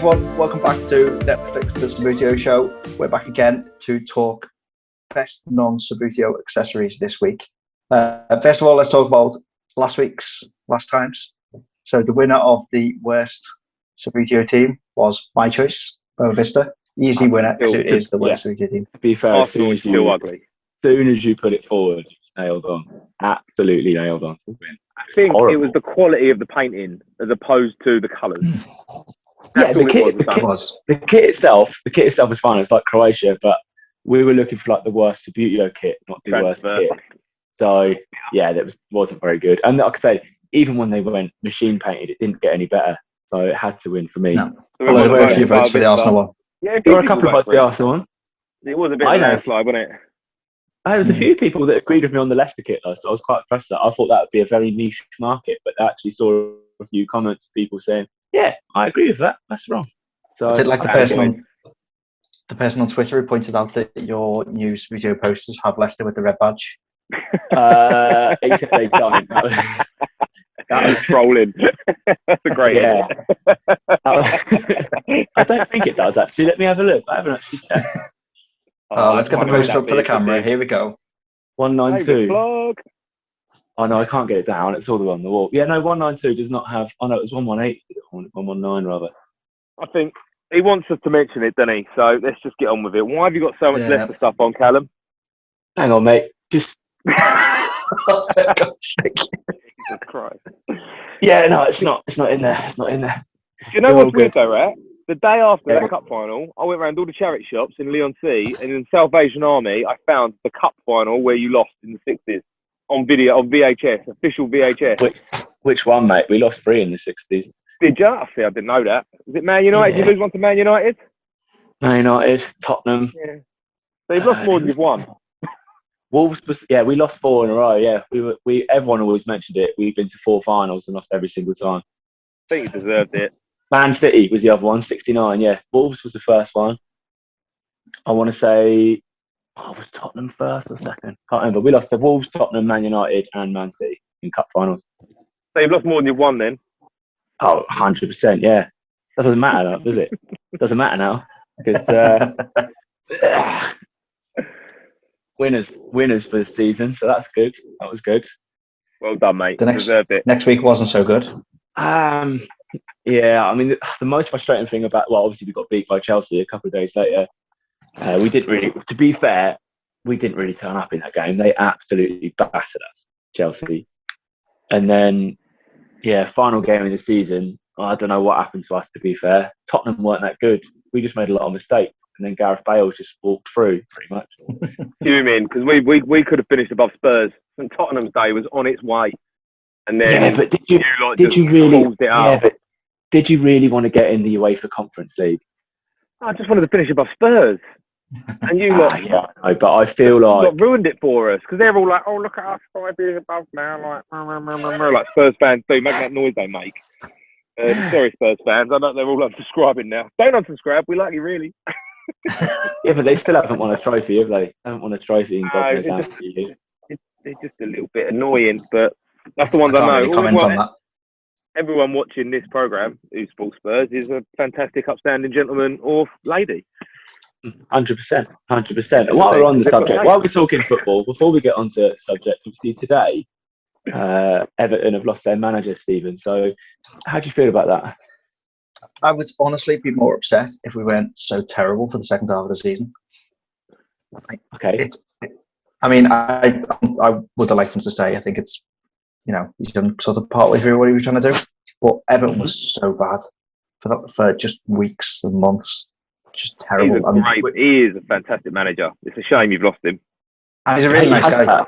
everyone, welcome back to Netflicks The Subbuteo Show. We're back again to talk best non-Subbuteo accessories this week. First of all, let's talk about last times. So the winner of the worst Subbuteo team was my choice, Boa Vista. Easy winner, because it is the worst Subbuteo team. To be fair, as soon as you put it forward, nailed on. Absolutely nailed on. I think it was the quality of the painting as opposed to the colours. Yeah, the kit itself was fine. It's like Croatia, but we were looking for like the worst Subbuteo kit, not the worst kit. So yeah, that wasn't very good. And like I say, even when they went machine painted, it didn't get any better. So it had to win for me. No. Well, there were a few votes for the Arsenal one. Yeah, there were a couple of votes for the Arsenal one. It was a bit of a landslide, wasn't it? There was a few people that agreed with me on the Leicester kit, though, so I was quite impressed with that. I thought that would be a very niche market, but I actually saw a few comments of people saying, yeah, I agree with that. That's wrong. So I did like the person on Twitter who pointed out that your new Subbuteo posters have Leicester with the red badge. Except they don't. That was trolling. That's a great idea. I don't think it does, actually. Let me have a look. I haven't actually checked. Let's get the poster up for the camera. Here we go. 192. Oh no, I can't get it down. It's all the way on the wall. Yeah, no, 192 does not have. Oh no, it was 118. 119 rather. I think he wants us to mention it, doesn't he? So let's just get on with it. Why have you got so much Leicester stuff on, Callum? Hang on, mate. Just. For God's sake. Jesus Christ. Yeah, no, it's not in there. It's not in there. You know what's weird though, right? The day after that cup final, I went around all the charity shops in Leon C, and in the Salvation Army, I found the cup final where you lost in the 60s on video, on VHS, official VHS. Which one, mate? We lost 3 in the 60s. Did you? I didn't know that. Was it Man United? Did you lose one to Man United? Man United, Tottenham. Yeah. So you've lost more than you've won. Wolves, we lost 4 in a row. Yeah, everyone always mentioned it. We've been to 4 finals and lost every single time. I think you deserved it. Man City was the other one, 69. Yeah, Wolves was the first one. I want to say, was Tottenham first or second? Can't remember. We lost to Wolves, Tottenham, Man United, and Man City in cup finals. So you've lost more than you've won then? Oh, 100%. Yeah, that doesn't matter now, does it? It doesn't matter now because winners for the season. So that's good. That was good. Well done, mate. Deserved it. Next week wasn't so good. Yeah, I mean, the most frustrating thing about, obviously we got beat by Chelsea a couple of days later. We didn't really, to be fair, we didn't really turn up in that game. They absolutely battered us, Chelsea. And then, final game of the season, I don't know what happened to us, to be fair. Tottenham weren't that good. We just made a lot of mistakes. And then Gareth Bale just walked through, pretty much. Fuming, because we could have finished above Spurs. And Tottenham's day was on its way. And then but did you really want to get in the UEFA Conference League? I just wanted to finish above Spurs. And you but I feel like ruined it for us because they're all like, "Oh, look at us 5 years above now," like Spurs fans do. Make that noise they make. Sorry, Spurs fans. I know they're all unsubscribing now. Don't unsubscribe. We like you really. Yeah, but they still haven't won a trophy, have they? They haven't won a trophy in God knows how many years. They're just a little bit annoying, but that's the ones I know. Really comment on that. Everyone watching this programme who supports Spurs is a fantastic, upstanding gentleman or lady. 100%. While we're on the subject, while we're talking football, before we get onto the subject, obviously today, Everton have lost their manager, Stephen. So how do you feel about that? I would honestly be more upset if we weren't so terrible for the second half of the season. Okay. I would have liked him to stay. I think it's, he's done sort of partway through what he was trying to do. But Everton was so bad for just weeks and months. Just terrible. He is a fantastic manager. It's a shame you've lost him. And he's a really nice guy.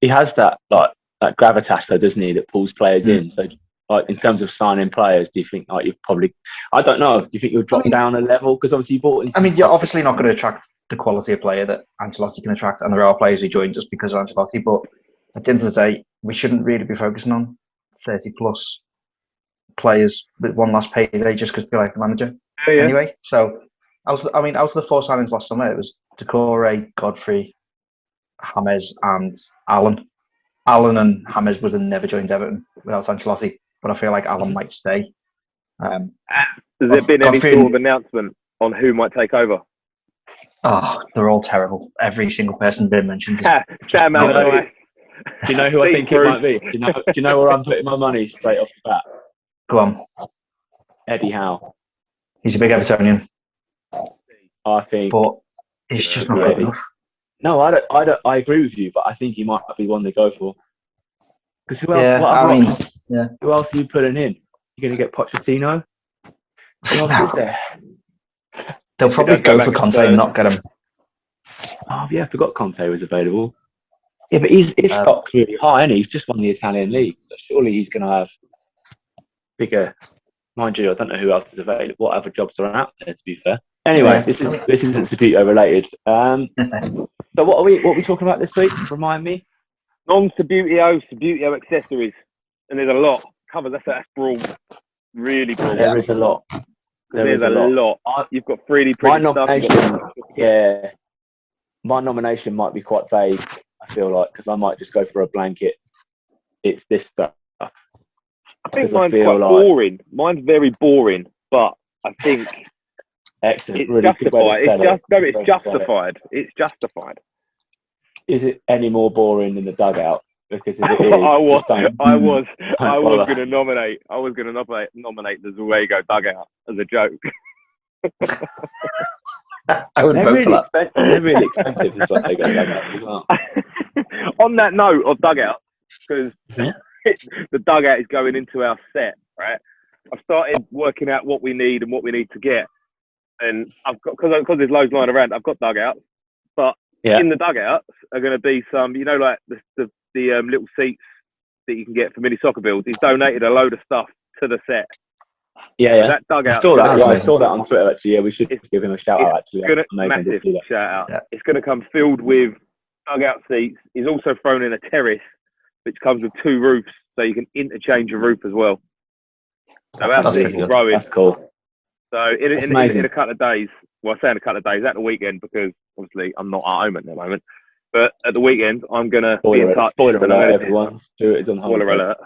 He has that that gravitas, though, doesn't he, that pulls players in. So, in terms of signing players, do you think you've probably? I don't know. Do you think you'll drop down a level because obviously you bought in? You're obviously not going to attract the quality of player that Ancelotti can attract, and there are players who join just because of Ancelotti. But at the end of the day, we shouldn't really be focusing on 30+ players with one last payday just because they like the manager. Yeah. Anyway, so out of the 4 signings last summer, it was Decore, Godfrey, James, and Allen. Allen and James would have never joined Everton without Ancelotti, but I feel like Allen might stay. The Has there been any sort of announcement on who might take over? Oh, they're all terrible. Every single person been mentioned. Sam Allardyce. Do you know who I think it might be? Do you know where I'm putting my money straight off the bat? Go on. Eddie Howe. He's a big Evertonian. I think. But he's just not good enough. No, I agree with you, but I think he might be one to go for. Because who else? Yeah, who else are you putting in? You're going to get Pochettino? Who else is there? They'll probably go for Conte and not get him. Oh, yeah, I forgot Conte was available. Yeah, but his stock's really high, and he's just won the Italian league. So surely he's going to have bigger. Mind you, I don't know who else is available. What other jobs are out there? To be fair. Anyway, this isn't Subbuteo related. So what are we talking about this week? Remind me. Subbuteo accessories, and there's a lot. That's broad, really broad. There is a lot. There's a lot. You've got 3D printed stuff. Yeah, my nomination might be quite vague. I feel like because I might just go for a blanket. It's this stuff. I think mine's quite boring. Mine's very boring, but I think excellent. It's really justified. It's justified. Is it any more boring than the dugout? Because if it is, I was going to nominate. I was going to nominate the Zuego dugout as a joke. I would vote for that. They're really expensive as well. They go dugout as well. On that note of dugout, because the dugout is going into our set, right? I've started working out what we need and what we need to get, and I've got because there's loads lying around. I've got dugouts, but in the dugouts are going to be some, like the little seats that you can get for mini soccer builds. He's donated a load of stuff to the set. Yeah. So that dugout. I saw that. I saw that on Twitter. Actually, yeah, we should give him a shout out. Actually, massive shout out. Yeah. It's going to come filled with dugout seats. He's also thrown in a terrace, which comes with 2 roofs, so you can interchange a roof as well. So that's growing. That's cool. So in a couple of days, well, I say in a couple of days, at the weekend, because obviously I'm not at home at the moment, but at the weekend I'm going to be in touch. Spoiler alert, everyone. It's on spoiler alert.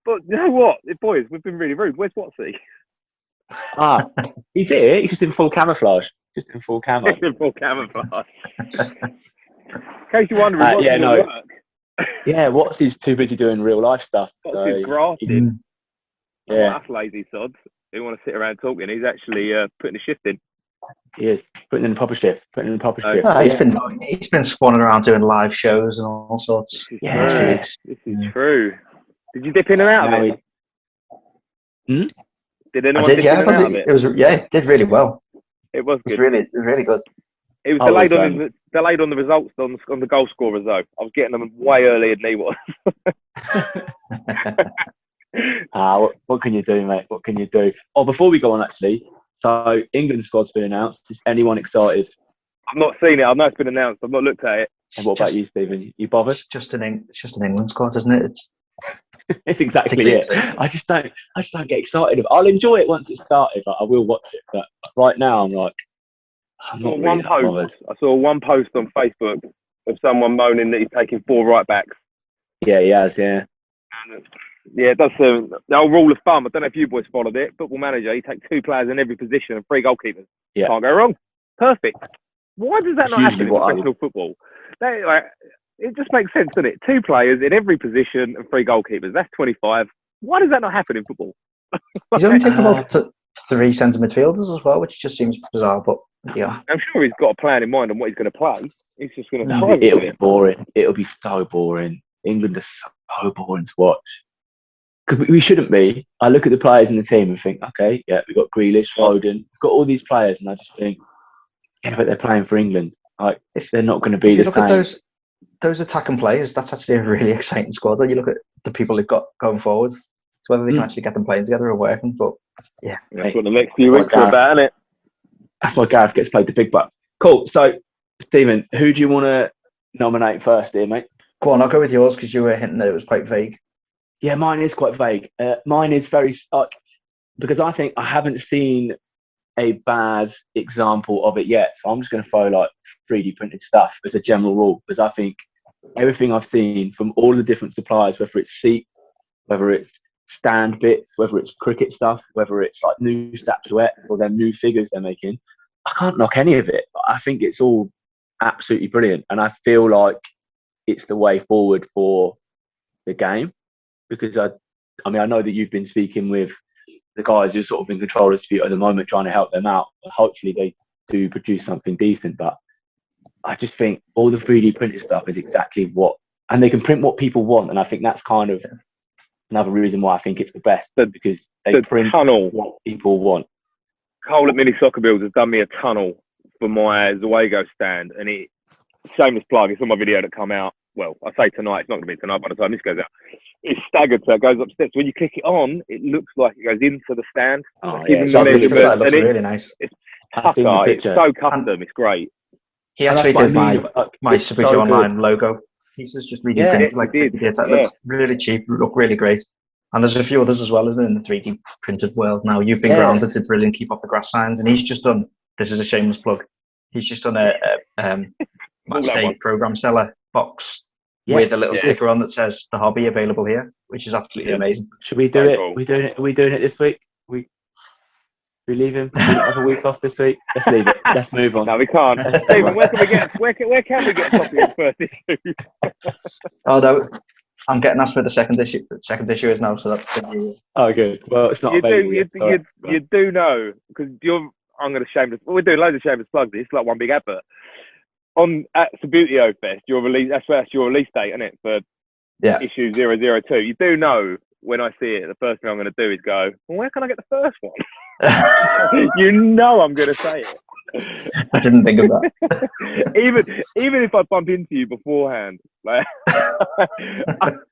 But you know what, boys, we've been really rude. Where's Watsie? He's here. He's just in full camouflage. Just in full camo. In full camouflage. In case you're wondering, work. Yeah, Watsie's too busy doing real life stuff. Watsie's grafting. Yeah, that's lazy sods who want to sit around talking. He's actually putting a shift in. He is putting in a proper shift. He's been swanning around doing live shows and all sorts. This is true. Did you dip in and out of it? Did anyone dip in and out of it? It did really well. It was good. It was really good. It was delayed on the results on the goal scorers though. I was getting them way earlier than he was. What can you do, mate? What can you do? Oh, before we go on, actually, so England squad's been announced. Is anyone excited? I've not seen it. I know it's been announced. I've not looked at it. And what about you, Stephen? You bothered? It's just an England squad, isn't it? It's exactly it. I just don't get excited. I'll enjoy it once it's started. I will watch it, but right now I'm like, I saw one post on Facebook of someone moaning that he's taking 4 right backs. Yeah, he has. Yeah. Yeah, it does. The old rule of thumb. I don't know if you boys followed it. Football Manager, you take 2 players in every position and 3 goalkeepers. Yeah. Can't go wrong. Perfect. Why does that not happen in professional football? It just makes sense, doesn't it? 2 players in every position and 3 goalkeepers. That's 25. Why does that not happen in football? He's only taken about 3 centre midfielders as well, which just seems bizarre. But yeah, I'm sure he's got a plan in mind on what he's going to play. He's just going to. It'll be boring. It'll be so boring. England is so boring to watch. Because we shouldn't be. I look at the players in the team and think, okay, yeah, we've got Grealish, Foden, we've got all these players, and I just think, yeah, but they're playing for England. Like, if they're not going to be the same. Look at those attacking players. That's actually a really exciting squad. You look at the people they've got going forward. So whether they can actually get them playing together or working, but yeah, that's what the next few weeks are about, isn't it? That's why Gareth gets played the big bucks. Cool. So, Stephen, who do you want to nominate first, here, mate? Go on, I'll go with yours because you were hinting that it was quite vague. Yeah, mine is quite vague. Mine is very because I think I haven't seen a bad example of it yet. So I'm just going to throw like 3D printed stuff as a general rule, because I think everything I've seen from all the different suppliers, whether it's seats, whether it's stand bits, whether it's cricket stuff, whether it's like new statuettes or their new figures they're making. I can't knock any of it. I think it's all absolutely brilliant, and I feel like it's the way forward for the game, because I mean, I know that you've been speaking with the guys who are sort of in control of Subbuteo at the moment, trying to help them out. Hopefully they do produce something decent, but I just think all the 3D printed stuff is exactly what, and they can print what people want, and I think that's kind of another reason why I think it's the best, because they print what people want. Cole at Mini Soccer Builds has done me a tunnel for my Zuego stand, and it, shameless plug, it's on my video that come out. Well, I say tonight, it's not going to be tonight by the time this goes out. It's staggered, so it goes up steps. When you click it on, it looks like it goes into the stand. Oh, yeah, that looks really nice. It's pucker, it's so custom, it's great. He actually did my Subbuteo Online logo pieces, just really printed like did. That looks really cheap, look really great. And there's a few others as well, isn't it, in the 3D printed world now. You've been grounded to brilliant Keep Off the Grass signs, and he's just done, this is a shameless plug, he's just done a match day program seller box with a little sticker on that says the hobby available here, which is absolutely amazing. Should we do it? Cool. Are we doing it this week? We leave him? We don't have a week off this week? Let's leave it. Let's move on. No, we can't. Stephen, where can we get where can we get a copy of the first issue? Oh no, I'm getting asked for the second issue. The second issue is now, so that's good. Oh, good. Well, it's not available yet. You do know, because I'm going to shameless. Well, we're doing loads of shameless plugs. It's like one big advert. At Subbuteo Fest, that's your release date, isn't it? For issue 002. You do know, when I see it, the first thing I'm going to do is go, well, where can I get the first one? You know I'm going to say it. I didn't think of that. even if I bump into you beforehand, like,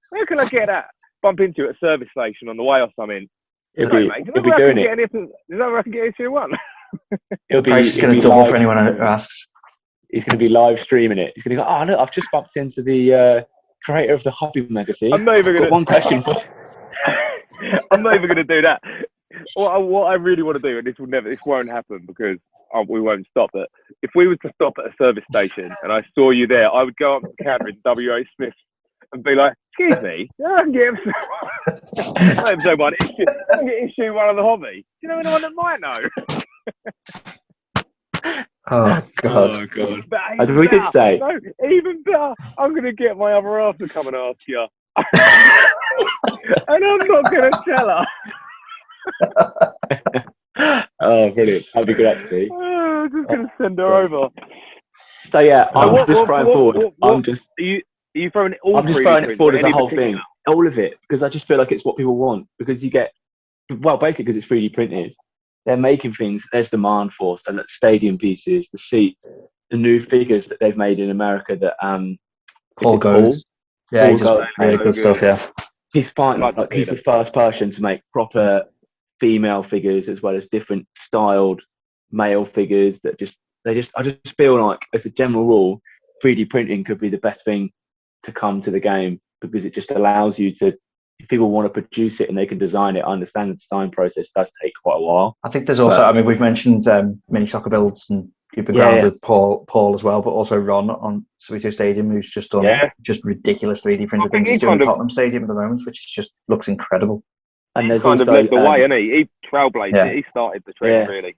where can I get that? Bump into you at a service station on the way or something. He'll be doing it. Is that where I can get issue 1? He'll be going to double for anyone who asks. He's going to be live streaming it. He's going to go, oh, look, I've just bumped into the creator of the Hobby magazine. I'm not even going to... one question for... I'm not even going to do that. What I really want to do, and this won't happen because we won't stop it. If we were to stop at a service station and I saw you there, I would go up to the counter in W.H. Smith and be like, excuse me, I can get episode 1. I can get issue 1 of the Hobby. Do you know anyone that might know? Oh God! Oh God! We did say. No, even better. I'm going to get my other half to come and ask you, and I'm not going to tell her. Oh, brilliant! That'd be good, actually. I'm just going to send her over. So yeah, I'm just throwing forward. I'm just. Are you throwing it all? I'm just throwing it forward as a whole thing, all of it, because I just feel like it's what people want. Because you get, well, basically because it's 3D printed. They're making things there's demand for, so that stadium pieces, the seats, the new figures that they've made in America that Paul goes. Yeah, he's really good stuff, yeah. He's fine, like he's the first person to make proper female figures as well as different styled male figures that I just feel like, as a general rule, 3D printing could be the best thing to come to the game, because it just allows you to, if people want to produce it and they can design it, I understand the design process does take quite a while. I think there's also, I mean, we've mentioned Mini Soccer Builds, and you've been grounded Paul as well, but also Ron on Subbuteo Stadium, who's just done just ridiculous 3D printed things. He's doing Tottenham Stadium at the moment, which just looks incredible. And there's kind of led the way, isn't he? He trailblazed it. He started the trend, really.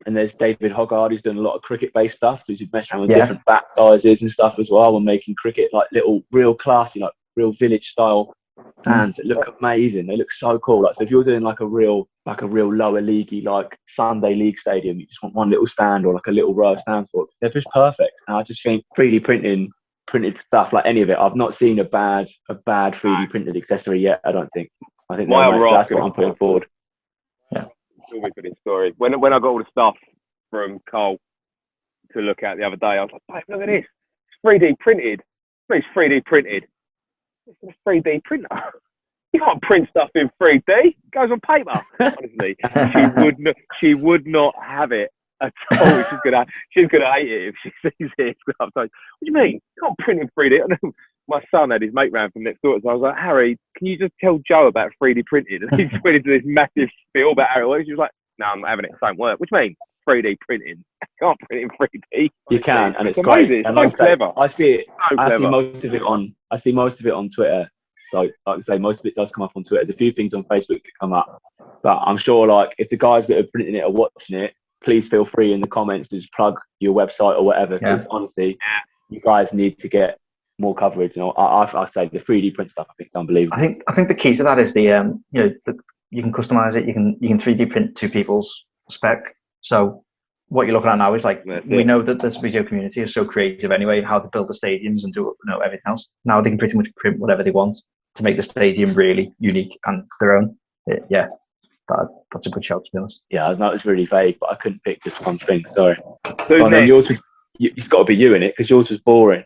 And there's David Hoggard, who's doing a lot of cricket-based stuff. So he's messing around with different bat sizes and stuff as well, and making cricket like little, real classy, like real village-style stands that look amazing. They look so cool. Like, so if you're doing like a real lower leaguey, like Sunday League stadium, you just want one little stand or like a little row of stands for it. They're just perfect. And I just think 3D printed stuff, like any of it, I've not seen a bad 3D printed accessory yet. I think that's what I'm putting forward. Yeah. For this story. When I got all the stuff from Cole to look at the other day, I was like, "Babe, look at this! It's 3D printed. It's 3D printed. It's a 3D printer. You can't print stuff in 3D. It goes on paper." Honestly, she would not have it at all. She's gonna hate it if she sees it. What do you mean? You can't print in 3D. My son had his mate round from next door, so I was like, "Harry, can you just tell Joe about 3D printed?" And he just went into this massive spiel about how it works. She was like, "No, I'm not having it. It don't work." What do you mean? 3D printing. You can't print in 3D. You can, and it's amazing. Great. It's so clever. I see it. I see most of it on Twitter So like I say, most of it does come up on Twitter. There's a few things on Facebook that come up, but I'm sure like if the guys that are printing it are watching it, please feel free in the comments to just plug your website or whatever. Because honestly, you guys need to get more coverage. You know, I say the 3D print stuff, I think it's unbelievable. I think the key to that is the you can customize it. You can 3D print to people's spec. So what you're looking at now is like we know that this video community is so creative anyway, how to build the stadiums and do everything else. Now they can pretty much print whatever they want to make the stadium really unique and their own. That's a good shout, to be honest. Yeah, I know it's really vague, but I couldn't pick just one thing. Sorry. Yours was. It's got to be you in it because yours was boring.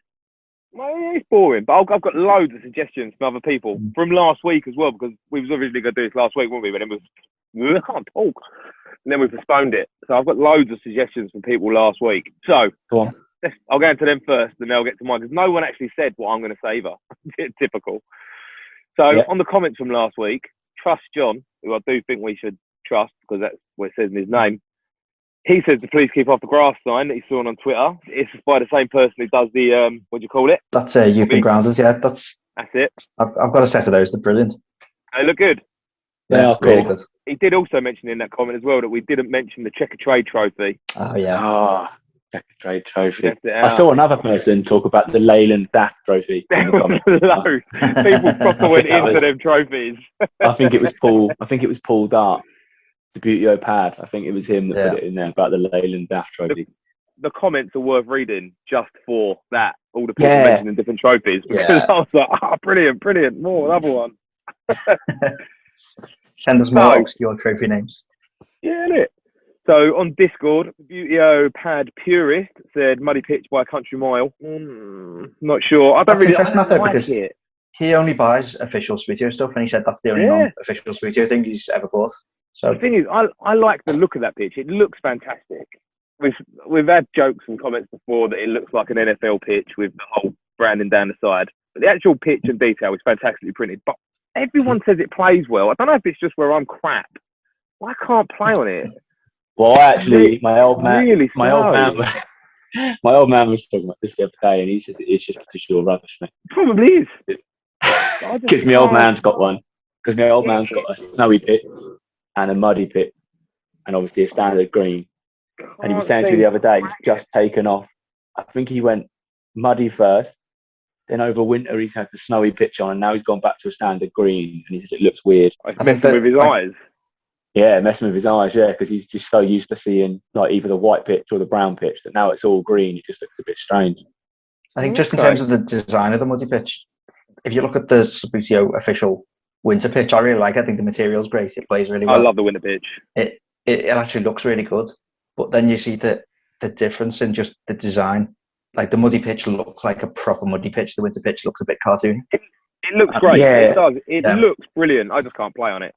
Well, it's boring, but I've got loads of suggestions from other people from last week as well, because we was originally going to do this last week, weren't we? But it was I can't talk, and then we postponed it. So I've got loads of suggestions from people last week. So go on. I'll go into them first, and then I'll get to mine because no one actually said what I'm going to say either. Typical. So on the comments from last week, Trust John, who I do think we should trust because that's what it says in his name. He says to please keep off the grass sign that he saw on Twitter. It's by the same person who does the what do you call it? That's You've Been Grounders. Yeah, that's it. I've got a set of those. They're brilliant. They look good. Yeah, cool. Really good. He did also mention in that comment as well that we didn't mention the Checker Trade Trophy. Oh yeah. Checker Trade Trophy. I saw another person talk about the Leyland Daft Trophy. There was loads. People proper went into them trophies. I think it was Paul Dart. Subbuteo Pad. I think it was him that put it in there about the Leyland Daft Trophy. The comments are worth reading just for that. All the people mentioning different trophies. Because I was like, brilliant, more, another one. Send us more obscure trophy names. Yeah, innit? So on Discord, Subbuteo Pad Purist said muddy pitch by a country mile. Not sure. That's interesting because he only buys official Subbuteo stuff, and he said that's the only non-official Subbuteo thing he's ever bought. So the thing is, I like the look of that pitch. It looks fantastic. We've had jokes and comments before that it looks like an NFL pitch with the whole branding down the side. But the actual pitch and detail is fantastically printed. But everyone says it plays well. I don't know if it's just where I'm crap. I can't play on it. Well, actually, my old man was talking about this the other day, and he says it's just because you're rubbish, mate. Probably is. Because my old man's got one. Because my old man's got a snowy pitch and a muddy pitch, and obviously a standard green. And he was saying to me the other day, he's just taken off. I think he went muddy first, then over winter he's had the snowy pitch on, and now he's gone back to a standard green, and he says it looks weird. I think with his eyes. Yeah, messing with his eyes, because he's just so used to seeing like either the white pitch or the brown pitch that now it's all green. It just looks a bit strange. I think just in terms of the design of the muddy pitch, if you look at the Subbuteo official winter pitch, I really like it. I think the material's great. It plays really well. I love the winter pitch. It actually looks really good. But then you see the difference in just the design. Like the muddy pitch looks like a proper muddy pitch. The winter pitch looks a bit cartoony. It looks great. It does. It looks brilliant. I just can't play on it.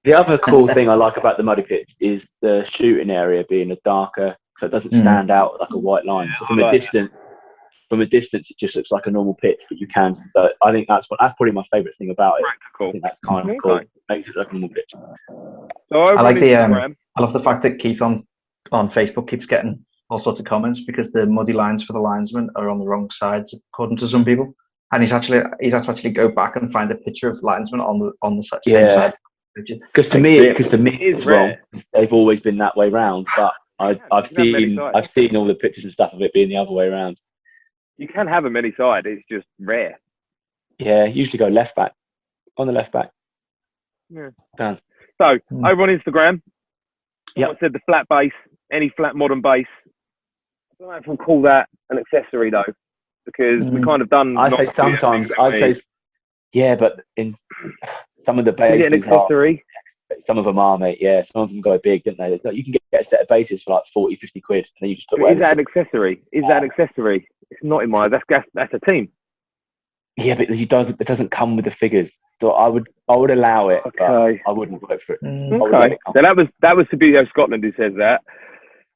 The other cool thing I like about the muddy pitch is the shooting area being a darker, so it doesn't stand out like a white line. So from a distance, it just looks like a normal pitch, but you can. So I think that's probably my favourite thing about it. Practical. I think that's kind of cool. It makes it like a normal pitch. So I like I love the fact that Keith on Facebook keeps getting all sorts of comments because the muddy lines for the linesmen are on the wrong sides according to some people, and he's had to actually go back and find a picture of linesmen on the same side. Because to me it's wrong. They've always been that way round, but I've seen all the pictures and stuff of it being the other way around. You can have them any side. It's just rare. Yeah, usually go left back on the left back. Yeah. Done. So over on Instagram, I said the flat base, any flat modern base. I don't know if we'll call that an accessory though, because we kind of done. I say sometimes. But in some of the bases, an accessory. Some of them are, mate. Yeah, some of them go big, don't they? You can get a set of bases for like 40, 50 quid, and then you just put. Is that an accessory? Is that an accessory? It's not in my. That's a team. Yeah, but it doesn't come with the figures. So I would allow it. Okay. I wouldn't vote for it. Okay. So that was Subbuteo Scotland who says that.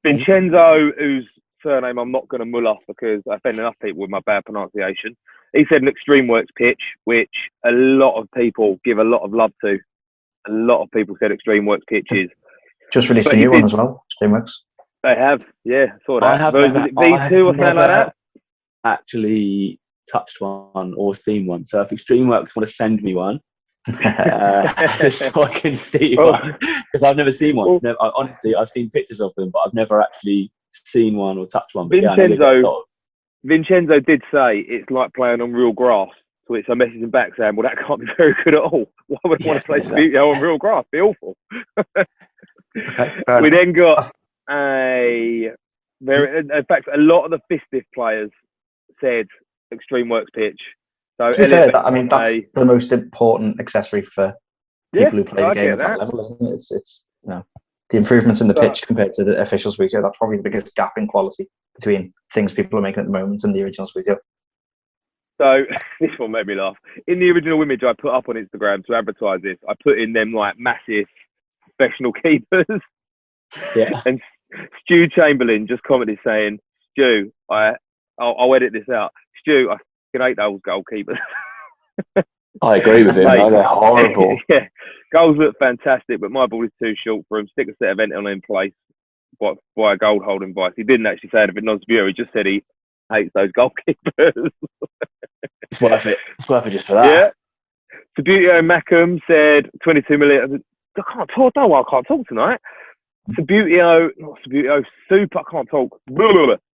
Vincenzo, whose surname I'm not going to mull off because I offend enough people with my bad pronunciation. He said an Extreme Works pitch, which a lot of people give a lot of love to. A lot of people said Extreme Works pitches. Just released a new one as well, Extreme Works. They have, yeah, saw that. V2 or something like that? Actually touched one or seen one. So if Extremeworks want to send me one, just so I can see one, because I've never seen one. Honestly, I've seen pictures of them, but I've never actually seen one or touched one. But Vincenzo did say it's like playing on real grass. To which I messaged him back saying, well, that can't be very good at all. Why would I want to play Subbuteo on real grass? It'd be awful. We then got in fact, a lot of the Fistive players said Extremeworks pitch. So to be fair, that's the most important accessory for people who play the game at that level, isn't it? It's the improvements in the pitch compared to the official Subbuteo. That's probably the biggest gap in quality between things people are making at the moment and the original Subbuteo. So this one made me laugh. In the original image I put up on Instagram to advertise this, I put in them like massive professional keepers. Yeah. And Stu Chamberlain just commented saying, Stu, I'll edit this out. Stu, I fucking hate those goalkeepers. I agree with him. They're horrible. Yeah, goals look fantastic, but my ball is too short for him. Stick a set of Everton in place by a goal holding vice. He didn't actually say anything non-Subbuteo. He just said he hates those goalkeepers. It's worth it. It's worth it just for that. Yeah. Subbuteo Mackham said 22 million. I can't talk. No, I can't talk tonight. Subbuteo, not Subbuteo, Super. I can't talk.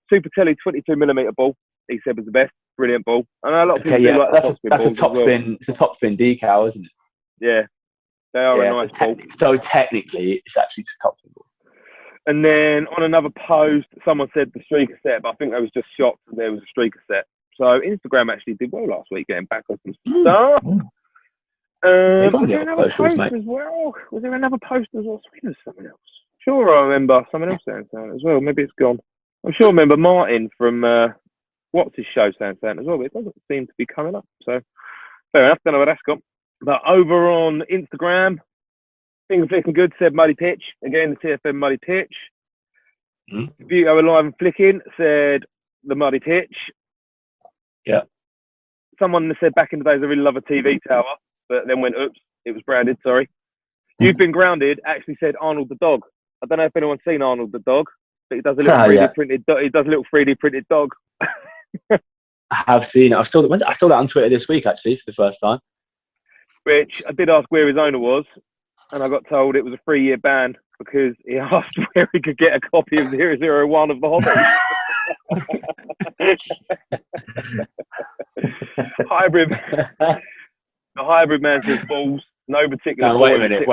Super Telly 22mm ball. He said was the best. Brilliant ball. I know a lot of people do like that's a top spin. It's a top spin decal, isn't it? Yeah, they are a nice ball. So technically, it's actually just top spin ball. And then on another post, someone said the streaker set, but I think they was just shocked that there was a streaker set. So Instagram actually did well last week, getting back on some stuff. Was there another post as well? Was there another post as well? There's something else. Sure, I remember someone else saying something as well. Maybe it's gone. I'm sure I remember Martin from Watsie's show saying something as well, but it doesn't seem to be coming up. So fair enough. Don't know where that's gone. But over on Instagram, things looking good. Said muddy pitch again. The TFM muddy pitch. Subbuteo alive and flicking. Said the muddy pitch. Yeah. Someone said back in the days I really love a TV tower, but then went oops, it was branded. Sorry. You've been grounded. Actually said Arnold the dog. I don't know if anyone's seen Arnold the dog, but he does a little 3D printed. He does a little 3D printed dog. I have seen it. I saw that on Twitter this week actually for the first time. Which I did ask where his owner was, and I got told it was a 3-year ban because he asked where he could get a copy of 001 of The Hobbit. The hybrid man says balls. No particular. No, wait a minute.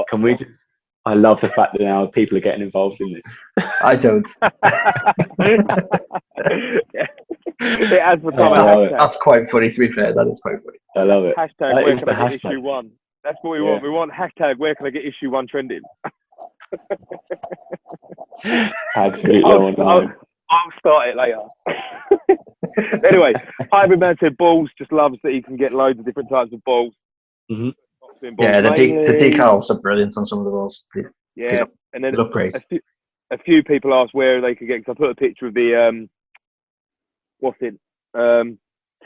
Can we just? I love the fact that now people are getting involved in this. I don't. It adds the time. That's quite funny, to be fair. That is quite funny. I love it. Hashtag where can I get issue 1? That's what we want. We want hashtag where can I get issue 1 trending. I'll start it later. Anyway, hybrid man said balls. Just loves that he can get loads of different types of balls. Mm-hmm. Yeah, the decals are brilliant on some of the balls. And then they look great. A few people asked where they could get, because I put a picture of the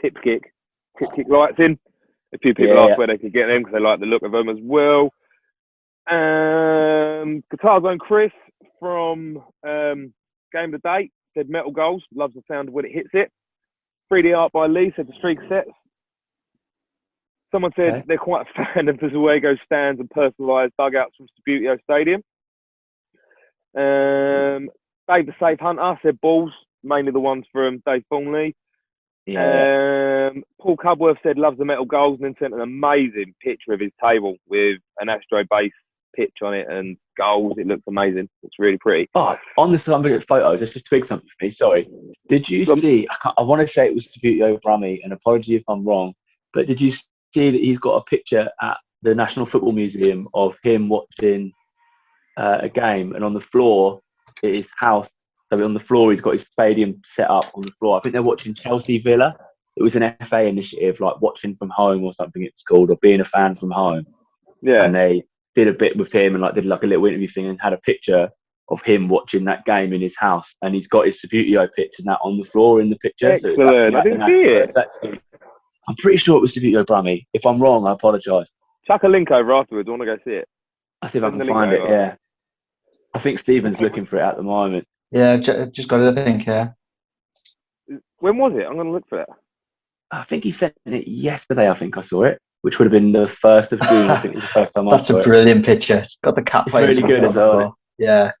tip kick lights in. A few people asked where they could get them because they like the look of them as well. Guitar Zone Chris from Game of the Day said metal goals, loves the sound of when it hits it. 3D art by Lee said the streak sets. Someone said they're quite a fan of the Zuego stands and personalised dugouts from Subbuteo Stadium. Dave the Safe Hunter said balls, mainly the ones from Dave Thornley. Paul Cubworth said loves the metal goals and then sent an amazing picture of his table with an Astro base pitch on it and goals. It looks amazing. It's really pretty. Oh, on the Subbuteo photos, let's just twig something for me. Sorry. Did you see, I want to say it was Subbuteo Brummie, and apology if I'm wrong, but did you see that he's got a picture at the National Football Museum of him watching a game, and on the floor it is house. So on the floor he's got his stadium set up on the floor. I think they're watching Chelsea Villa. It was an FA initiative, like watching from home or something it's called, or being a fan from home. Yeah. And they did a bit with him and did a little interview thing and had a picture of him watching that game in his house, and he's got his Subbuteo pitch and that on the floor in the picture. Excellent. So I didn't see it. I'm pretty sure it was Subbuteo Brummie. If I'm wrong, I apologise. Chuck a link over afterwards. I want to go see it. I'll see if I can find it, yeah. I think Stephen's looking for it at the moment. Yeah, just got it, I think, yeah. When was it? I'm going to look for it. I think he sent it yesterday. I think I saw it, which would have been the 1st of June. I think it was the first time I That's saw a it. brilliant picture. It's got the cat It's playing really good something as on the well. floor. Yeah,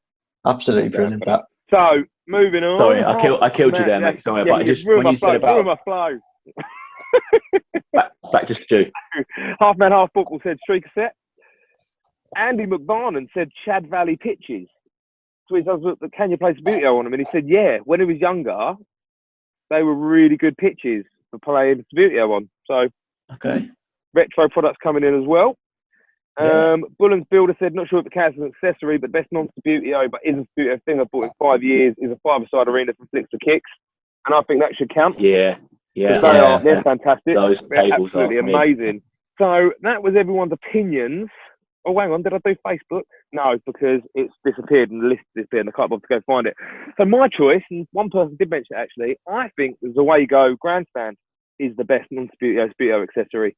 absolutely brilliant. That. So, moving on. Sorry, I killed you there, mate. Sorry, but just when you said about ruin my flow. back to Stu. Half man, half football said streaker set. Andy McVarnon said Chad Valley pitches. So he says, can you play Subbuteo on them? And he said, yeah. When he was younger, they were really good pitches for playing Subbuteo on. So, okay. Retro products coming in as well. Yeah. Bullen's Builder said, not sure if it counts as an accessory, but best non-Subbuteo, but isn't Subbuteo thing I've bought in 5 years, is a 5-a-side arena from Flicks for Kicks. And I think that should count. Yeah. They're fantastic. Those They're tables absolutely are amazing. So that was everyone's opinions. Oh, hang on, did I do Facebook? No, because it's disappeared and the list disappeared and I can't bother to go find it. So my choice, and one person did mention it actually, I think the way you go grandstand is the best non-Subbuteo accessory.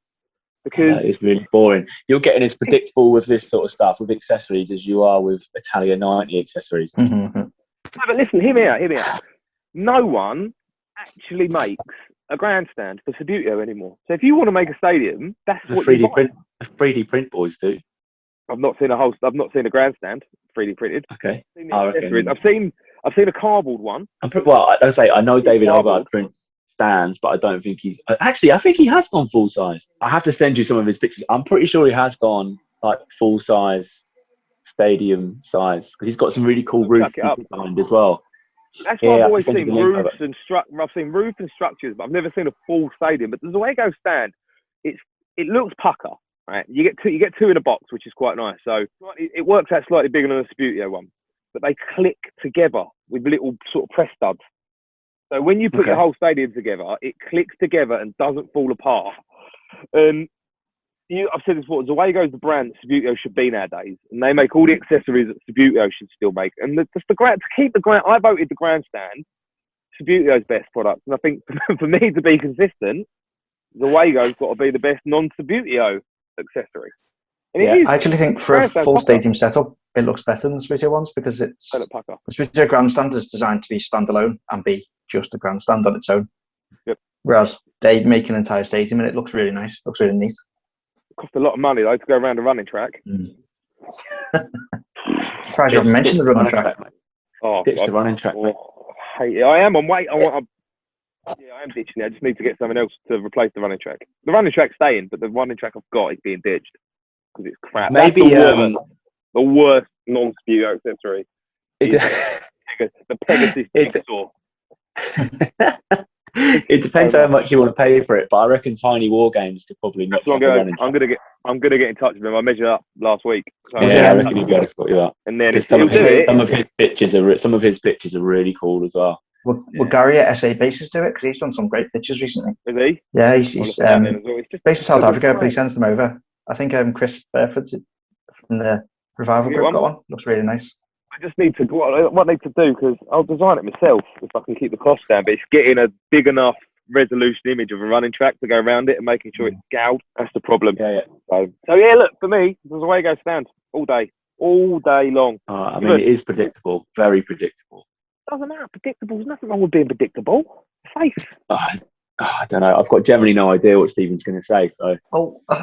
Because that is really boring. You're getting as predictable with this sort of stuff, with accessories, as you are with Italia 90 accessories. Mm-hmm. No, but listen, hear me out. No one actually makes a grandstand for Subbuteo anymore. So if you want to make a stadium, that's The what 3D you buy. print, the 3D print boys do. I've not seen a grandstand 3D printed. Okay. I've seen a cardboard one. I know David Cardboard. Ogard prints stands, but I don't think he's actually. I think he has gone full size. I have to send you some of his pictures. I'm pretty sure he has gone like full size, stadium size, because he's got some really cool roofs behind as well. That's why Yeah, I've always I've seen roofs and I've seen roof and structures, but I've never seen a full stadium. But the way it goes stand, it looks pucker. Right, you get two in a box, which is quite nice. So it works out slightly bigger than a Subbuteo one, but they click together with little sort of press studs. So when you put your whole stadium together, it clicks together and doesn't fall apart. I've said this before. The way it goes, the brand Subbuteo should be nowadays, and they make all the accessories that Subbuteo should still make. And to keep the grand, I voted the grandstand Subbuteo's best product, and I think for me to be consistent, the Wago's got to be the best non-Subbuteo accessory. And it is. I actually think for a full stadium setup, it looks better than the Subbuteo ones because the Subbuteo grandstand is designed to be standalone and be just a grandstand on its own. Yep. Whereas they make an entire stadium and it looks really nice. It looks really neat. It costs a lot of money though to go around a running track. Surprised you haven't mentioned the running track. Ditch the running track. I am on wait. I am ditching it. I just need to get something else to replace the running track. The running track's staying, but the running track I've got is being ditched because it's crap. Maybe the worst non-Subbuteo accessory. The Pegasus jigsaw. It depends how much you want to pay for it, but I reckon Tiny War Games could probably not. I'm gonna get in touch with him. I measured up last week. So I reckon he'd be able to sort you out. And then some of his pictures are really cool as well. Will Gary at SA Bases do it? Because he's done some great pictures recently. Is he? Yeah, he's based in South Africa, but he sends them over. I think Chris Burford from the Revival Group got one. Looks really nice. I just need to what I need to do, because I'll design it myself if I can keep the cost down. But it's getting a big enough resolution image of a running track to go around it and making sure it's scaled. That's the problem. So yeah, look, for me, there's a way to go stand all day long. I mean, it is predictable, very predictable. Doesn't matter. Predictable. There's nothing wrong with being predictable. Safe. I don't know. I've got generally no idea what Stephen's going to say. So.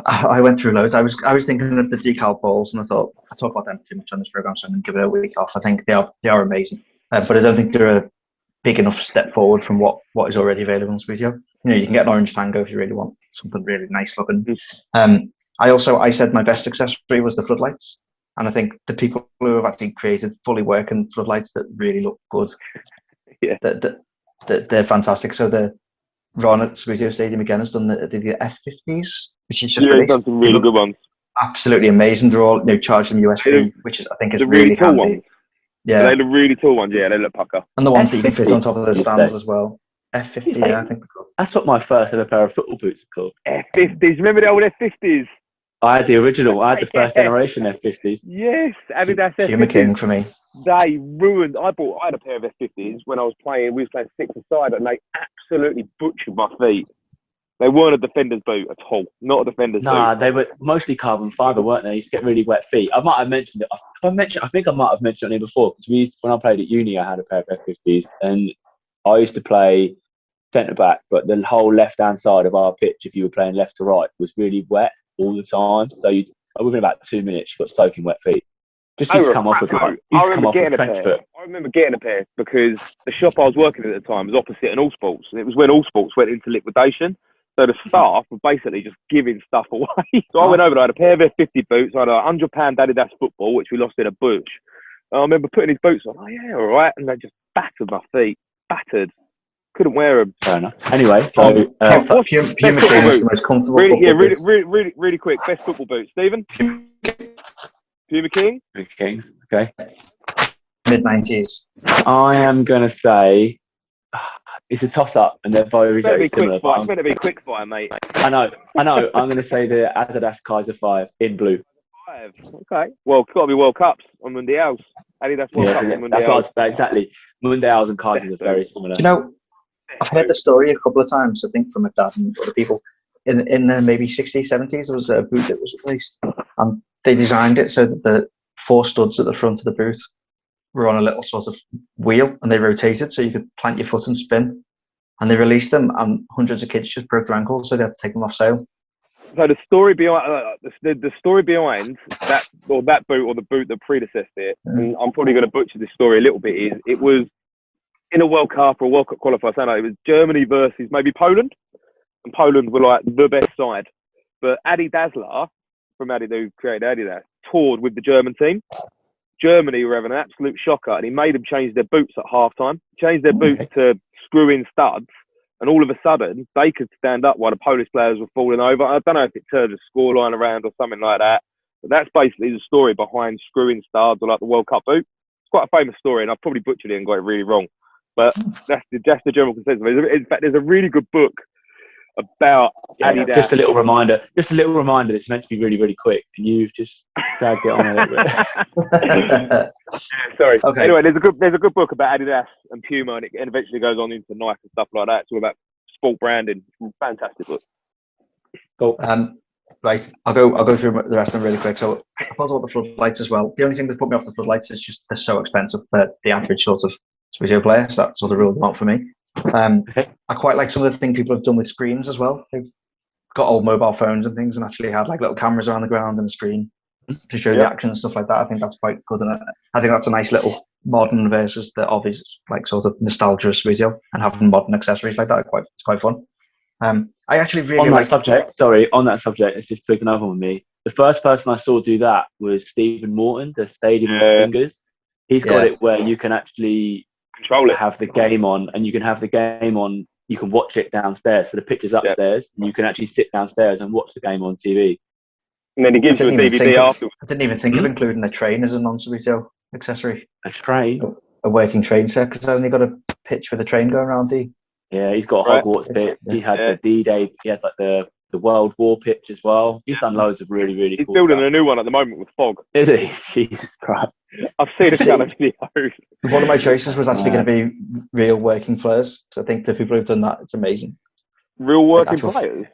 I went through loads. I was thinking of the decal balls, and I thought I talk about them too much on this program, so I'm going to give it a week off. I think they are amazing, but I don't think they're a big enough step forward from what is already available on Subbuteo. You can get an orange tango if you really want something really nice looking. I said my best accessory was the floodlights. And I think the people who have actually created fully working floodlights that really look good, they're fantastic. So the Ron at Subbuteo Stadium again has done the F50s, which is just done some really good ones. Absolutely amazing. They're all charged them USB, which I think is really tall handy. Ones. Yeah, they're the really tall ones. Yeah, they look pucker. And the ones that you can fit on top of the stands as well. F50, I think. That's what my first ever pair of football boots are called. F50s. Remember the old F50s? I had the original. I had the first generation F50s. Yes, Adidas F50s. Puma King for me. They ruined. I had a pair of F50s when I was playing. We was playing 6-a-side, and they absolutely butchered my feet. They weren't a defender's boot at all. Not a defender's boot. Nah, they were mostly carbon fibre, weren't they? You used to get really wet feet. I might have mentioned it. I think I might have mentioned it here before, because when I played at uni, I had a pair of F50s, and I used to play centre back, but the whole left hand side of our pitch, if you were playing left to right, was really wet all the time. So within about 2 minutes, you got soaking wet feet. Just used to come off with trench foot. I remember getting a pair because the shop I was working at the time was opposite an All Sports, and it was when All Sports went into liquidation. So the staff were basically just giving stuff away. So I went over, I had a pair of F50 boots, I had a £100 Adidas football, which we lost in a bush. And I remember putting his boots on, oh yeah, all right, and they just battered my feet, battered. Couldn't wear them. Fair enough. Anyway, Puma King is the most comfortable. Really quick. Best football boots, Stephen. Puma King. Puma Kings. Okay. Mid-90s. I am going to say it's a toss-up, and they're very, very similar. It's meant to be quick fire, mate. I know. I'm going to say the Adidas Kaiser 5 in blue. 5. Okay. Well, it's got to be World Cups on Mundials. Adidas World Cups on Mundials. That's what I was saying. Exactly. Mundials and Kaisers are very similar. Do you know, I've heard the story a couple of times, I think, from my dad and other people. In the maybe 60s, 70s, there was a boot that was released, and they designed it so that the 4 studs at the front of the boot were on a little sort of wheel, and they rotated so you could plant your foot and spin. And they released them, and hundreds of kids just broke their ankles, so they had to take them off sale. So the story behind the story behind that boot or the boot that predecessed it, and I'm probably going to butcher this story a little bit, is it was in a World Cup or a World Cup qualifier. So it was Germany versus maybe Poland, and Poland were like the best side. But Adi Dassler from Adidas, who created Adidas, toured with the German team. Germany were having an absolute shocker, and he made them change their boots at half time. Changed their boots to screw-in studs, and all of a sudden they could stand up while the Polish players were falling over. I don't know if it turned the scoreline around or something like that, but that's basically the story behind screw-in studs or like the World Cup boot. It's quite a famous story, and I've probably butchered it and got it really wrong. But that's the general consensus. In fact, there's a really good book about Adidas. Just a little reminder. It's meant to be really, really quick, and you've just dragged it on a little bit. Sorry. Okay. Anyway, there's a good book about Adidas and Puma, and it eventually goes on into Nike and stuff like that. It's all about sport branding. Fantastic book. Cool. Right, I'll go through the rest of them really quick. So I thought about the floodlights as well. The only thing that put me off the floodlights is just they're so expensive for the average sort of Subbuteo player. So that sort of ruled them out for me. I quite like some of the things people have done with screens as well. They've got old mobile phones and things, and actually had like little cameras around the ground and a screen to show the action and stuff like that. I think that's quite good, and I think that's a nice little modern versus the obvious like sort of nostalgia Subbuteo, and having modern accessories like that. It's quite fun. I actually really on that subject, it's just picking up on me. The first person I saw do that was Stephen Morton, the Stadium of Fingers. He's got it where you can actually control it, have the game on, and you can have the game on. You can watch it downstairs, so the pitch is upstairs, and you can actually sit downstairs and watch the game on TV. And then he gives you a DVD afterwards. I didn't even think of including a train as a non-Subbuteo accessory. A train? A working train set, because hasn't he got a pitch with a train going around? Yeah, he's got a Hogwarts pitch. He had the D-Day. He had like the World War pitch as well. He's done loads of really, really cool He's building stuff. a new one at the moment with fog. Is he? Jesus Christ. I've seen a couple of videos. One of my choices was actually going to be real working flares. So I think the people who've done that, it's amazing. Real working players?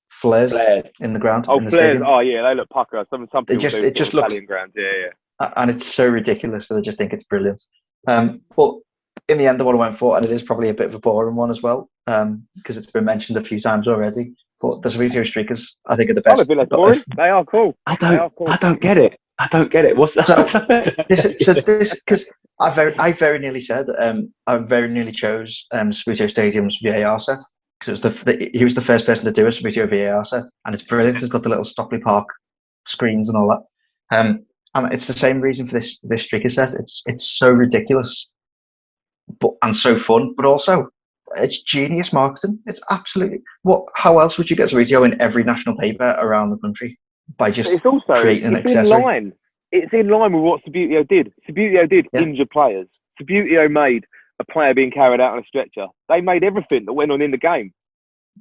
Flares in the ground. Oh, in the flares. stadium. Oh, yeah, they look pucker. Some people it just looks Italian grounds. Yeah. And it's so ridiculous that I just think it's brilliant. But in the end, the one I went for, and it is probably a bit of a boring one as well, because it's been mentioned a few times already. But the Subbuteo streakers, I think, are the best. They are cool. I don't get it. What's that? Because I very nearly said I very nearly chose Subbuteo Stadium's VAR set, because he was the first person to do a Subbuteo VAR set, and it's brilliant. It's got the little Stockley Park screens and all that, and it's the same reason for this streaker set. It's so ridiculous, and so fun, but also it's genius marketing. It's absolutely how else would you get Subbuteo in every national paper around the country by just creating an accessory? It's in line with what Subbuteo did. Subbuteo did injured players. Subbuteo made a player being carried out on a stretcher. They made everything that went on in the game.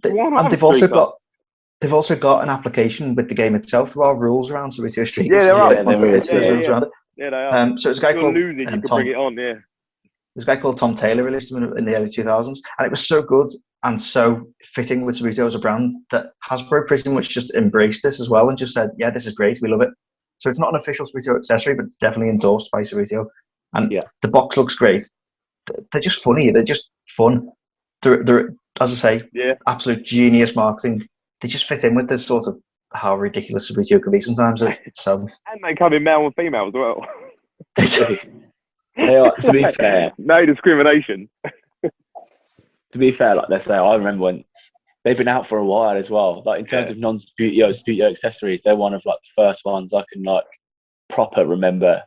And they've also got an application with the game itself. There are rules around Subbuteo streakers. Yeah, there are. Yeah, they are. So it's a guy called you can bring it on. Yeah. There's a guy called Tom Taylor released them in the early 2000s, and it was so good and so fitting with Subbuteo as a brand that Hasbro pretty much just embraced this as well and just said, yeah, this is great, we love it. So it's not an official Subbuteo accessory, but it's definitely endorsed by Subbuteo. And the box looks great. They're just funny. They're just fun. They're as I say, Yeah. absolute genius marketing. They just fit in with this sort of how ridiculous Subbuteo can be sometimes. So And they come in male and female as well. They are, to be fair. No discrimination. To be fair, like let's say, I remember when they've been out for a while as well. Like in terms of Subbuteo accessories, they're one of like the first ones I can like proper remember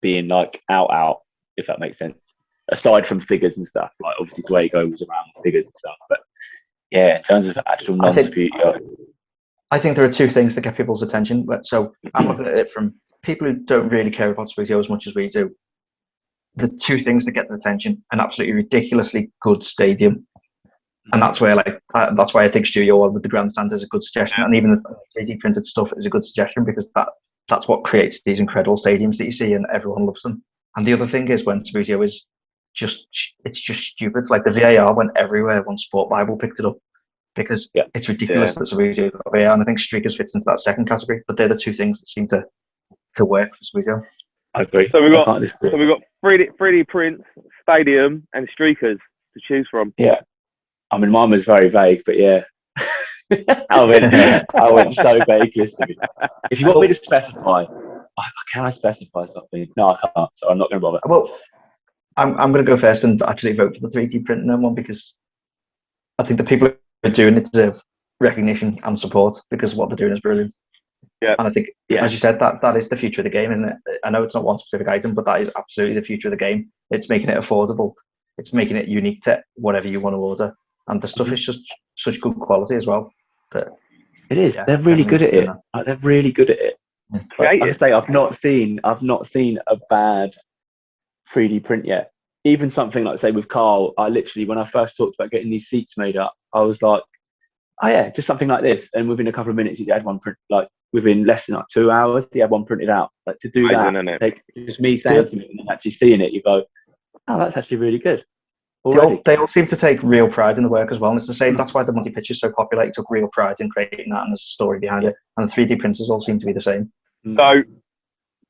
being like out, if that makes sense. Aside from figures and stuff, like obviously Dwaygo was around with figures and stuff, but yeah, in terms of actual non-Subbuteo. I think there are two things that get people's attention. So I'm looking at it from people who don't really care about Subbuteo as much as we do. The two things that get their attention: an absolutely ridiculously good stadium, and that's where that's why I think Studio One with the grandstand is a good suggestion, and even the 3D printed stuff is a good suggestion, because that's what creates these incredible stadiums that you see, and everyone loves them. And the other thing is when Subbuteo is just stupid. It's like the VAR went everywhere when Sport Bible picked it up, because it's ridiculous that Subbuteo got VAR, and I think Streakers fits into that second category. But they're the two things that seem to work for Subbuteo. I agree. So we've got 3D prints, stadium, and streakers to choose from. Yeah, I mean mine was very vague, but yeah, I went so vague listening. If you want me to specify, can I specify something? No, I can't. So I'm not going to bother. Well, I'm going to go first and actually vote for the 3D printing one, because I think the people who are doing it deserve recognition and support, because what they're doing is brilliant. Yeah. And I think, as you said, that is the future of the game, isn't it? I know it's not one specific item, but that is absolutely the future of the game. It's making it affordable. It's making it unique to whatever you want to order. And the stuff is just such good quality as well. But it is. They're really good at it. Like, they're really good at it. Like I say, I've not seen a bad 3D print yet. Even something like, say, with Carl, I literally, when I first talked about getting these seats made up, I was like, oh yeah, just something like this. And within a couple of minutes, he had one print, like within less than like 2 hours, he had one printed out. Like to do that, like, just me saying something and then actually seeing it, you go, oh, that's actually really good. They all seem to take real pride in the work as well. And it's the same, that's why the multi-pitch is so popular. He took real pride in creating that, and there's a story behind it. And the 3D printers all seem to be the same. So,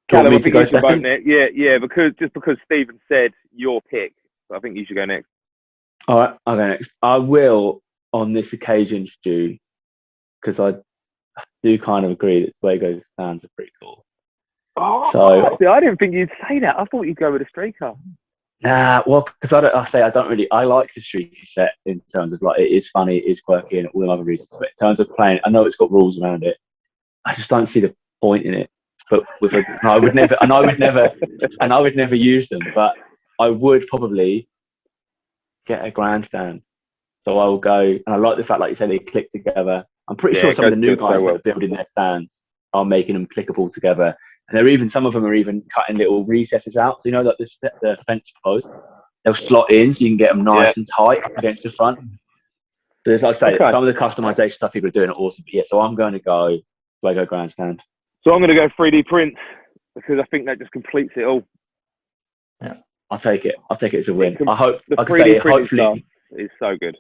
Callum, I think you should vote next. Yeah, because Stephen said your pick, so I think you should go next. All right, I'll go next. I will, on this occasion, Stu, because I do kind of agree that Dwaygo stands are pretty cool. Oh, so I didn't think you'd say that. I thought you'd go with a streaker. Nah, well, because I like the streaky set in terms of like it is funny, it is quirky, and all the other reasons. But in terms of playing, I know it's got rules around it. I just don't see the point in it. But I would never use them. But I would probably get a grandstand. So I will go, and I like the fact, like you said, they click together. I'm pretty sure some of the new guys that are building their stands are making them clickable together. And some of them are even cutting little recesses out. So, you know, like the fence post, they'll slot in so you can get them nice and tight up against the front. So, as I say, some of the customization stuff people are doing are awesome. But yeah, so I'm going to go Lego grandstand. So I'm going to go 3D print, because I think that just completes it all. Yeah, I'll take it. I'll take it as a win. I hope the 3D printing stuff is so good.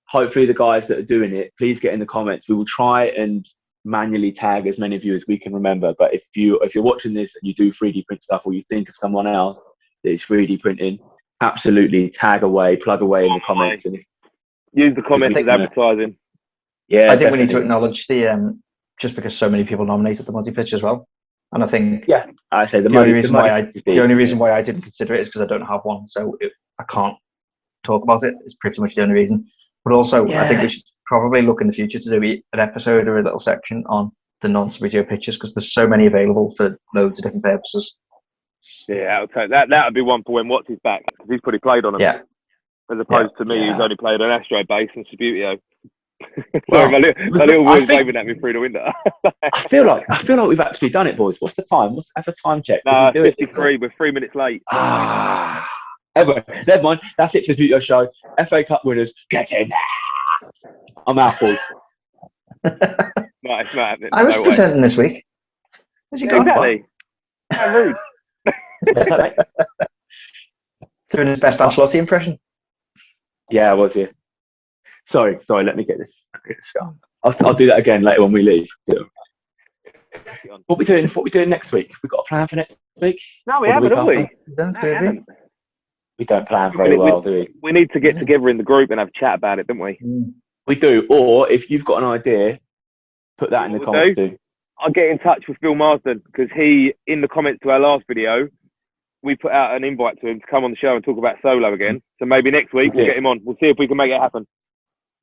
Hopefully, the guys that are doing it, please get in the comments. We will try and manually tag as many of you as we can remember. But if you're watching this and you do 3D print stuff, or you think of someone else that is 3D printing, absolutely tag away, plug away in the comments, and use the comments as advertising. Yeah, I think we need to acknowledge the just because so many people nominated the multi-pitch as well. And I think I say the only reason why I didn't consider it is because I don't have one, so I can't talk about it. It's pretty much the only reason. But also, I think we should probably look in the future to do an episode or a little section on the non-Subbuteo pitches, because there's so many available for loads of different purposes. Yeah, I'll take that. That would be one for when Watsie's back, because he's probably played on them. Yeah. As opposed to me, who's only played on Astro base and Subbuteo. Sorry, my little boy's waving at me through the window. I feel like we've actually done it, boys. What's the time? Have a time check. No, 53. We're 3 minutes late. Anyway, never mind. That's it for the Subbuteo Show. FA Cup winners, get in there. I'm out, boys. No, it's not happening. I was presenting this week. Where's he gone? Exactly. How rude. Doing his best Ancelotti impression. Yeah, I was here. Sorry. Let me get this. I'll do that again later when we leave. What we doing next week? We got a plan for next week? No, we haven't, have we? We don't plan very well, do we? We need to get together in the group and have a chat about it, don't we? We do. Or if you've got an idea, put that in the comments too. I'll get in touch with Phil Marsden because he, in the comments to our last video, we put out an invite to him to come on the show and talk about solo again. So maybe next week we'll get him on. We'll see if we can make it happen.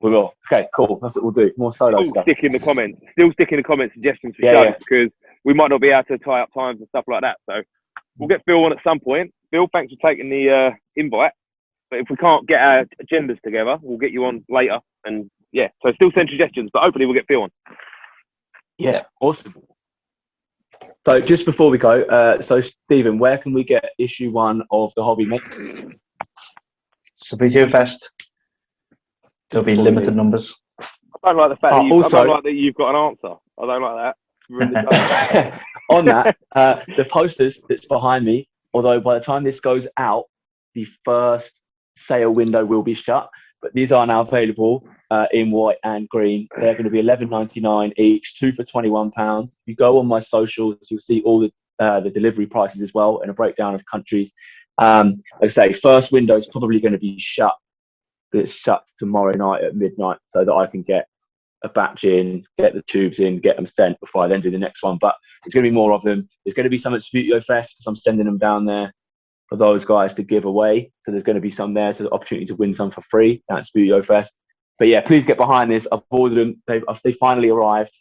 We will. Okay, cool. That's what we'll do. More solo stuff. Stick in the comments. Still stick in the comments suggestions for shows because we might not be able to tie up times and stuff like that. So we'll get Phil on at some point. Phil, thanks for taking the invite. But if we can't get our agendas together, we'll get you on later. And yeah, so still send suggestions, but hopefully we'll get Phil on. Yeah, awesome. So just before we go, so Stephen, where can we get issue 1 of the hobby, mate? Subbuteo Fest. There'll be limited numbers. I don't like the fact that I don't like that you've got an answer. I don't like that. On that, the posters that's behind me, although by the time this goes out, the first sale window will be shut, but these are now available in white and green. They're going to be $11.99 each, 2 for £21. If you go on my socials, you'll see all the delivery prices as well and a breakdown of countries. Like I say, first window is probably going to be shut. It's shut tomorrow night at midnight so that I can get a batch in, get the tubes in, get them sent before I then do the next one. But there's going to be more of them. There's going to be some at Subbuteo Fest because I'm sending them down there for those guys to give away. So there's going to be some there, so the opportunity to win some for free at Subbuteo Fest. But yeah, please get behind this. I've ordered them. They finally arrived.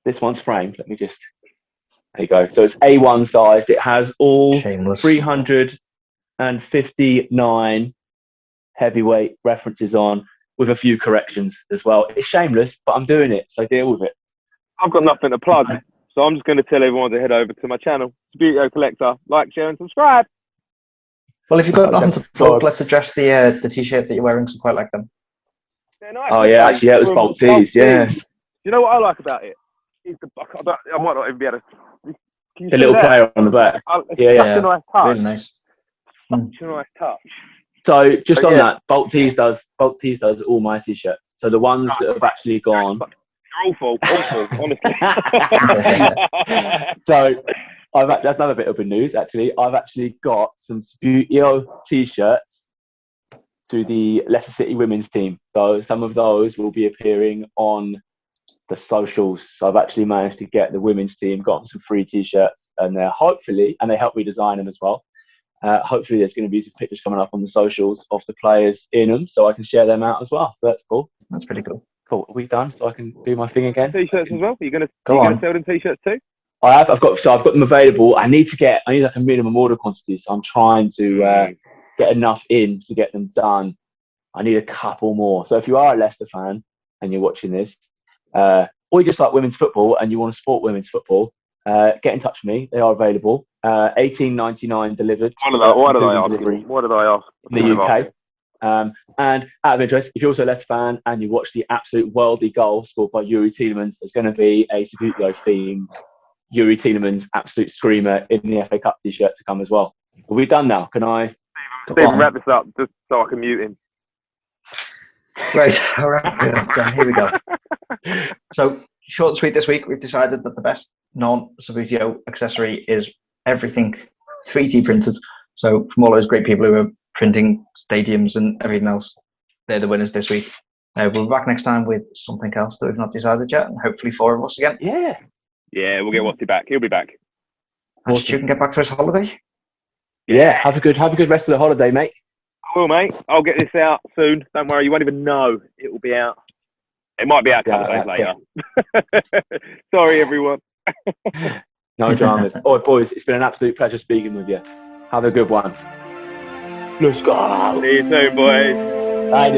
This one's framed. Let me just. There you go. So it's A1 sized. It has all Shameless. 359 heavyweight references on with a few corrections as well. It's shameless, but I'm doing it, so deal with it. I've got nothing to plug, so I'm just going to tell everyone to head over to my channel, Subbuteo Collector, like, share and subscribe. Well, if you've got nothing to plug, let's address the t-shirt that you're wearing, because I quite like them. They're nice. Oh yeah, actually, yeah, it was Bolt Tees, yeah. You know what I like about it? I might not even be able to. The little player on the back. It's such a nice touch. Really nice. Such a nice touch. So just on that, Bolt Tees does all my t-shirts. So the ones that have actually gone. Awful, honestly. So that's another bit of good news. Actually, I've actually got some Subbuteo t-shirts to the Leicester City women's team. So some of those will be appearing on the socials. So I've actually managed to get the women's team, got some free t-shirts, and they're hopefully, and they helped me design them as well. Hopefully there's going to be some pictures coming up on the socials of the players in them, so I can share them out as well. So that's cool. That's pretty cool. Cool. Are we done? So I can do my thing again. T-shirts as well. Are you going to sell them t-shirts too? I've got them available. I need like a minimum order quantity, so I'm trying to get enough in to get them done. I need a couple more. So if you are a Leicester fan and you're watching this, or you just like women's football and you want to support women's football, get in touch with me. They are available. $18.99 delivered. What did I ask? In the UK. And out of interest, if you're also a Leicester fan and you watch the absolute worldly goal scored by Yuri Tielemans, there's going to be a Subbuteo themed Yuri Tielemans absolute screamer in the FA Cup t-shirt to come as well. Are we done now? Can I? Stephen, wrap this up just so I can mute him. Right, all right, here we go. So, short and sweet this week, we've decided that the best non-Subbuteo accessory is everything 3D printed. So, from all those great people who are printing stadiums and everything else, they're the winners this week. We'll be back next time with something else that we've not decided yet, and hopefully 4 of us again. Yeah, we'll get Watsie back. He'll be back. And Stu can get back to his holiday. Yeah, have a good rest of the holiday, mate. I will, mate. I'll get this out soon. Don't worry, you won't even know it will be out. It might be out a couple of days later. Sorry, everyone. No dramas. Oh, boys, it's been an absolute pleasure speaking with you. Have a good one. Let's go. See you soon, boys. Bye.